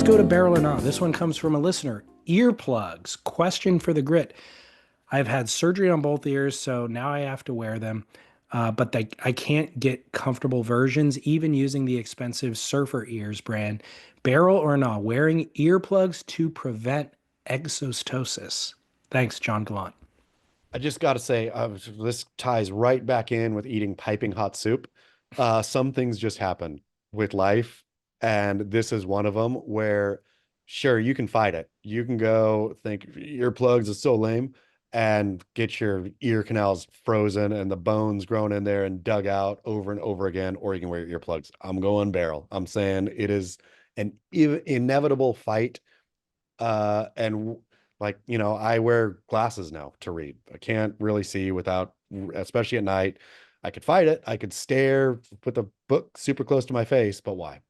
go to Barrel or Not. This one comes from a listener. Earplugs. Question for the grit. I've had surgery on both ears, so now I have to wear them. But I can't get comfortable versions, even using the expensive Surfer Ears brand. Barrel or Not. Wearing earplugs to prevent exostosis. Thanks, John Gallant. I just got to say, this ties right back in with eating piping hot soup. Some things just happen with life, and this is one of them where, sure, you can fight it. You can go think earplugs is so lame and get your ear canals frozen and the bones grown in there and dug out over and over again, or you can wear earplugs. I'm going barrel. I'm saying it is an inevitable fight. And like, I wear glasses now to read. I can't really see without, especially at night. I could fight it. I could stare, put the book super close to my face, but why?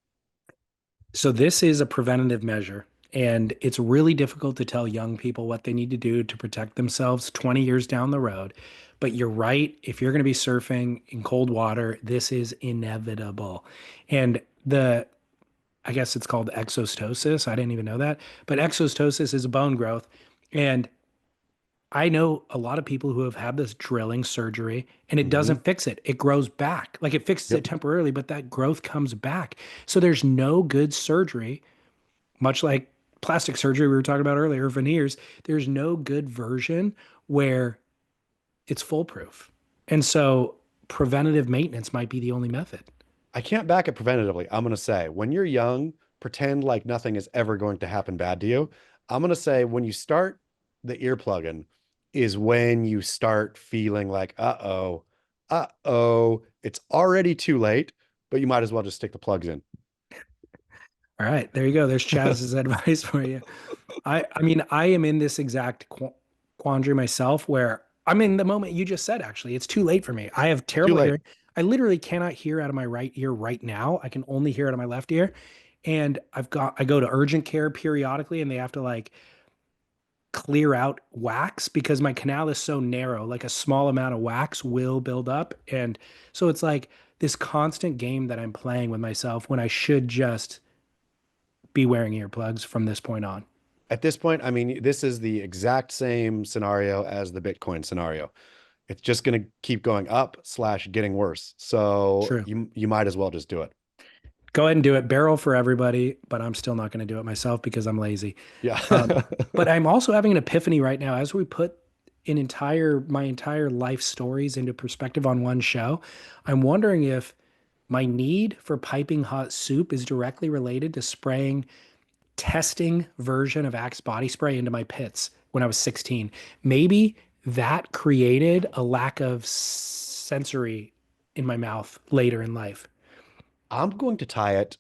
So this is a preventative measure, and it's really difficult to tell young people what they need to do to protect themselves 20 years down the road. But you're right. If you're going to be surfing in cold water, this is inevitable. And I guess it's called exostosis. I didn't even know that. But exostosis is a bone growth. And I know a lot of people who have had this drilling surgery and it Hmm. doesn't fix it. It grows back. Like it fixes it Yep. temporarily, but that growth comes back. So there's no good surgery, much like plastic surgery we were talking about earlier, veneers. There's no good version where it's foolproof. And so preventative maintenance might be the only method. I can't back it preventatively. I'm going to say when you're young, pretend like nothing is ever going to happen bad to you. I'm going to say when you start the earplug in is when you start feeling like, it's already too late, but you might as well just stick the plugs in. All right, there you go. There's Chaz's advice for you. I mean, I am in this exact quandary myself where I'm in the moment you just said, actually. It's too late for me. I have Too terrible late. hearing. I literally cannot hear out of my right ear right now. I can only hear out of my left ear. And I go to urgent care periodically and they have to like clear out wax because my canal is so narrow. Like a small amount of wax will build up. And so it's like this constant game that I'm playing with myself when I should just be wearing earplugs from this point on. At this point, I mean, this is the exact same scenario as the Bitcoin scenario. It's just going to keep going up slash getting worse. So True. you might as well just do it. Go ahead and do it. Barrel for everybody, but I'm still not going to do it myself because I'm lazy. Yeah. But I'm also having an epiphany right now as we put my entire life stories into perspective on one show. I'm wondering if my need for piping hot soup is directly related to spraying testing version of Axe body spray into my pits when I was 16. Maybe that created a lack of sensory in my mouth later in life. I'm going to tie it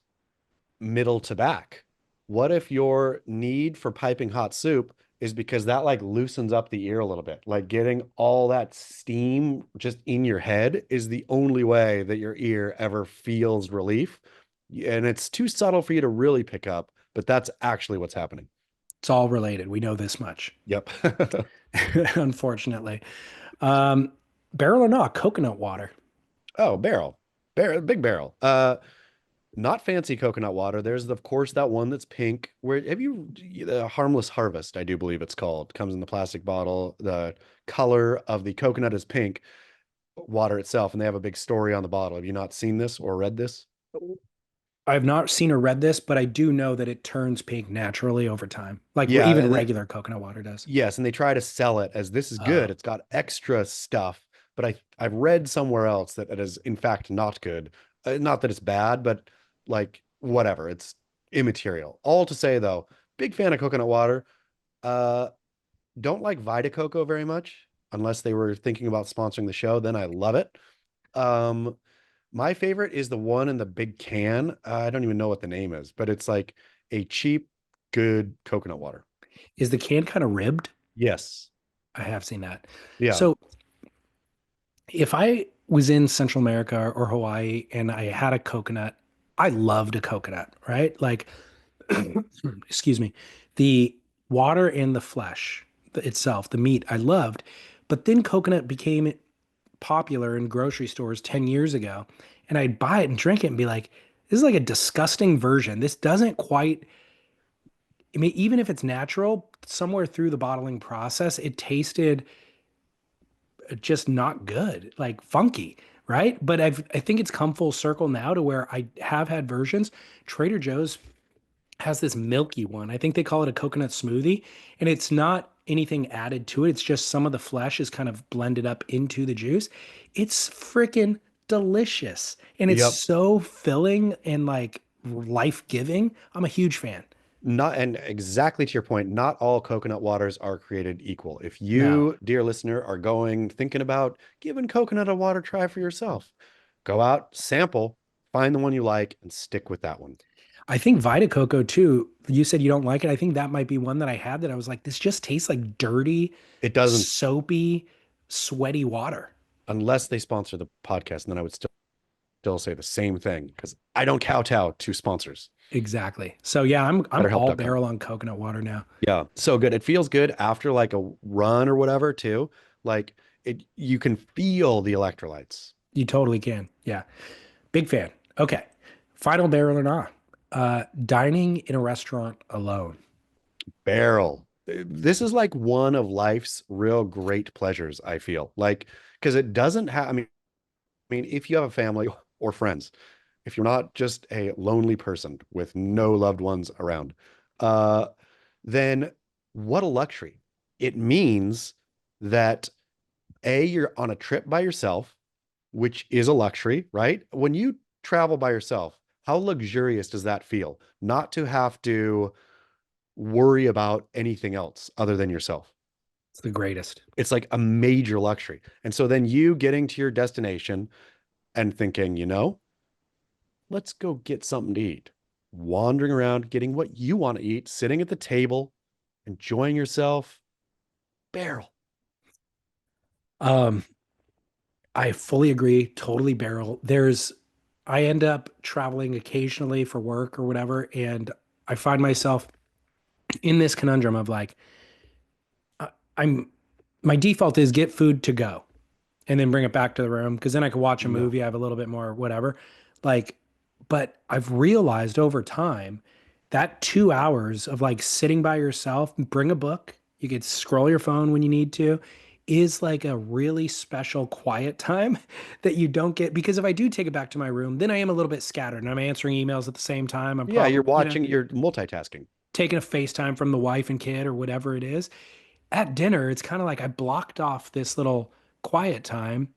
middle to back. What if your need for piping hot soup is because that like loosens up the ear a little bit? Like getting all that steam just in your head is the only way that your ear ever feels relief. And it's too subtle for you to really pick up, but that's actually what's happening. It's all related. We know this much, Yep. unfortunately. Um, Barrel or not, coconut water. Oh, big barrel. Not fancy coconut water. There's, of course, that one that's pink. Where have you, the Harmless Harvest, I do believe it's called, comes in the plastic bottle. The color of the coconut is pink, water itself, and they have a big story on the bottle. Have you not seen this or read this? I have not seen or read this, but I do know that it turns pink naturally over time, like Yeah, even and regular coconut water does. yes, and they try to sell it as this is Uh, good. It's got extra stuff, but I've read somewhere else that it is in fact not good. Not that it's bad, but like whatever, it's immaterial. All to say though, big fan of coconut water. Uh, don't like Vita Coco very much, unless they were thinking about sponsoring the show. Then I love it. Um, my favorite is the one in the big can. I don't even know what the name is, but it's like a cheap, good coconut water. is the can kind of ribbed? Yes. I have seen that. Yeah. So if I was in Central America or Hawaii and I had a coconut, I loved a coconut, right? Like, excuse me, the water and the flesh itself, the meat, I loved. But then coconut became popular in grocery stores 10 years ago. And I'd buy it and drink it and be like, this is like a disgusting version. This doesn't quite I mean, even if it's natural, somewhere through the bottling process, it tasted just not good, like funky, right? But I think it's come full circle now to where I have had versions. Trader Joe's has this milky one. I think they call it a coconut smoothie, and it's not anything added to it. It's just some of the flesh is kind of blended up into the juice. It's freaking delicious, and it's Yep. so filling and like life-giving. I'm a huge fan. Not, and exactly to your point, not all coconut waters are created equal. If No, you, dear listener, are thinking about giving coconut a water try for yourself, go out, sample, find the one you like, and stick with that one. I think Vita Coco too. You said you don't like it. I think that might be one that I had that I was like, this just tastes like dirty, It doesn't, soapy, sweaty water. unless they sponsor the podcast, and then I would still say the same thing because I don't kowtow to sponsors. Exactly. So yeah, I'm all BetterHelp.com. barrel on coconut water now. Yeah, so good. It feels good after like a run or whatever too. Like you can feel the electrolytes. You totally can. Yeah. Big fan. Okay. Final barrel or not. Dining in a restaurant alone. Barrel. This is like one of life's real great pleasures, I feel. Like, because it doesn't have, I mean, if you have a family or friends, if you're not just a lonely person with no loved ones around, uh, then what a luxury. It means that you're on a trip by yourself, which is a luxury, right? When you travel by yourself, how luxurious does that feel? Not to have to worry about anything else other than yourself. It's the greatest. It's like a major luxury. And so then you getting to your destination and thinking, let's go get something to eat. Wandering around, getting what you want to eat, sitting at the table, enjoying yourself. Barrel. Um, I fully agree. Totally barrel. I end up traveling occasionally for work or whatever, and I find myself in this conundrum of like, uh, I'm, my default is get food to go and then bring it back to the room because then I could watch a No. movie. I have a little bit more whatever. Like, but I've realized over time that 2 hours of like sitting by yourself, bring a book, you could scroll your phone when you need to, is like a really special quiet time that you don't get because if I do take it back to my room, then I am a little bit scattered and I'm answering emails at the same time. I'm Yeah, probably, you're watching, you're multitasking. taking a FaceTime from the wife and kid or whatever it is. At dinner, it's kind of like I blocked off this little quiet time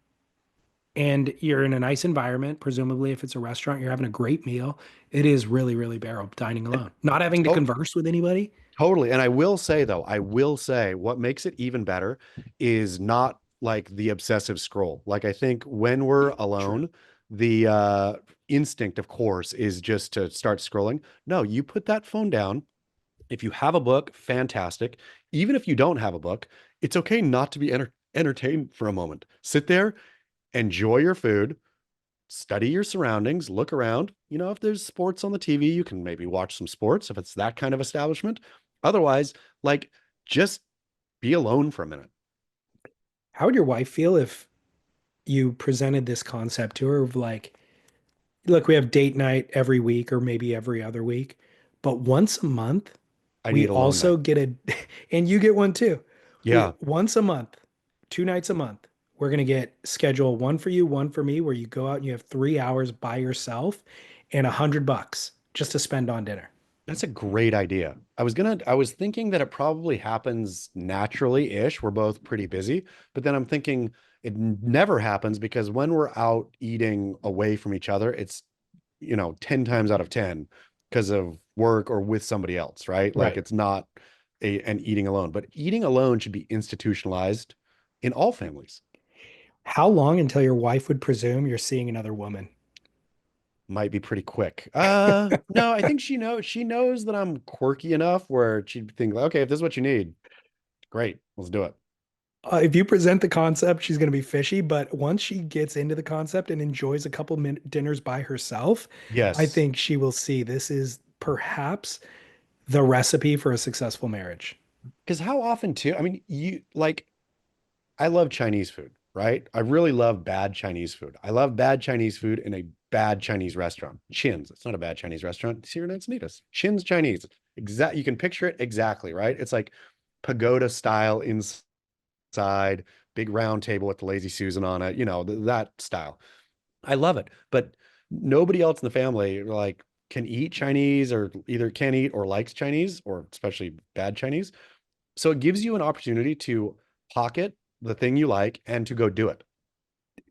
and you're in a nice environment. Presumably, if it's a restaurant, you're having a great meal. It is really, really barrel dining And alone, not having to to- converse with anybody. totally. And I will say, though, I will say what makes it even better is not like the obsessive scroll. Like, I think when we're True. alone, the instinct, of course, is just to start scrolling. No, you put that phone down. If you have a book, fantastic. Even if you don't have a book, it's okay not to be entertained for a moment. Sit there, enjoy your food, study your surroundings, look around. If there's sports on the TV, you can maybe watch some sports if it's that kind of establishment. Otherwise, like, just be alone for a minute. How would your wife feel if you presented this concept to her of like, look, we have date night every week or maybe every other week, but once a month, I we need alone also night. get and you get one too. We Yeah, once a month, 2 nights a month, we're gonna get schedule one for you, one for me, where you go out and you have 3 hours by yourself and $100 just to spend on dinner. that's a great idea. I was thinking that it probably happens naturally-ish. We're both pretty busy, but then I'm thinking it never happens because when we're out eating away from each other, it's 10 times out of 10 because of work or with somebody else, right? Like Right. it's not an eating alone, but eating alone should be institutionalized in all families. How long until your wife would presume you're seeing another woman? Might be pretty quick. No, I think she knows that I'm quirky enough where she'd think, like, okay, if this is what you need, great, let's do it. If you present the concept, she's going to be fishy. But once she gets into the concept and enjoys a couple dinners by herself, I Yes. think she will see this is perhaps the recipe for a successful marriage. Because how often too, I mean, I love Chinese food, right? I really love bad Chinese food. I love bad Chinese food in a bad Chinese restaurant. Chin's. It's not a bad Chinese restaurant. It's here in Encinitas. Chin's Chinese. You can picture it exactly, right? It's like pagoda style inside, big round table with the lazy Susan on it, that style. I love it. But nobody else in the family like can eat Chinese or either can eat or likes Chinese or especially bad Chinese. So it gives you an opportunity to pocket the thing you like and to go do it.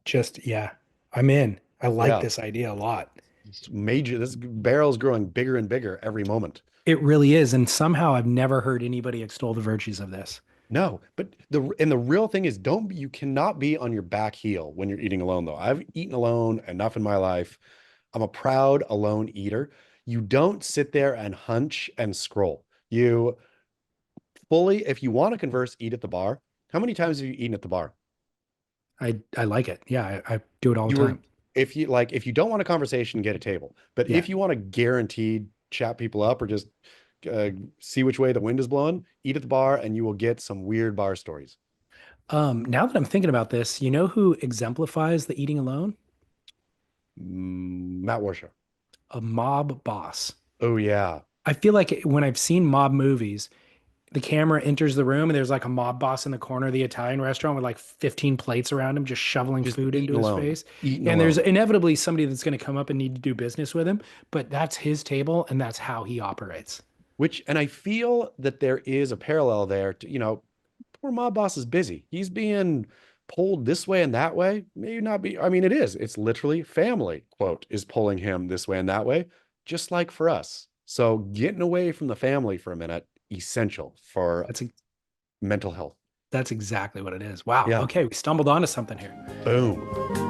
Just, yeah, I'm in. I like Yeah. this idea a lot. It's major. This barrel's growing bigger and bigger every moment. It really is. And somehow I've never heard anybody extol the virtues of this. No, but the real thing is you cannot be on your back heel when you're eating alone though. I've eaten alone enough in my life. I'm a proud alone eater. You don't sit there and hunch and scroll. You fully, if you want to converse, eat at the bar. How many times have you eaten at the bar? I like it. Yeah, I do it all the You were, time. if you don't want a conversation, get a table. But Yeah. if you want to guaranteed chat people up or just uh, see which way the wind is blowing, eat at the bar and you will get some weird bar stories. Now that I'm thinking about this, you know who exemplifies the eating alone? Matt Warshaw. A mob boss. Oh yeah. I feel like when I've seen mob movies, the camera enters the room and there's like a mob boss in the corner of the Italian restaurant with like 15 plates around him, just shoveling Just food into eating his alone. face. Eating And there's alone. inevitably somebody that's going to come up and need to do business with him, but that's his table and that's how he operates. And I feel that there is a parallel there to, poor mob boss is busy. He's being pulled this way and that way. Maybe not be, I mean, it is. It's literally family, quote, is pulling him this way and that way, just like for us. So getting away from the family for a minute, essential for That's mental health. that's exactly what it is. Wow. Yeah. Okay, we stumbled onto something here. Boom.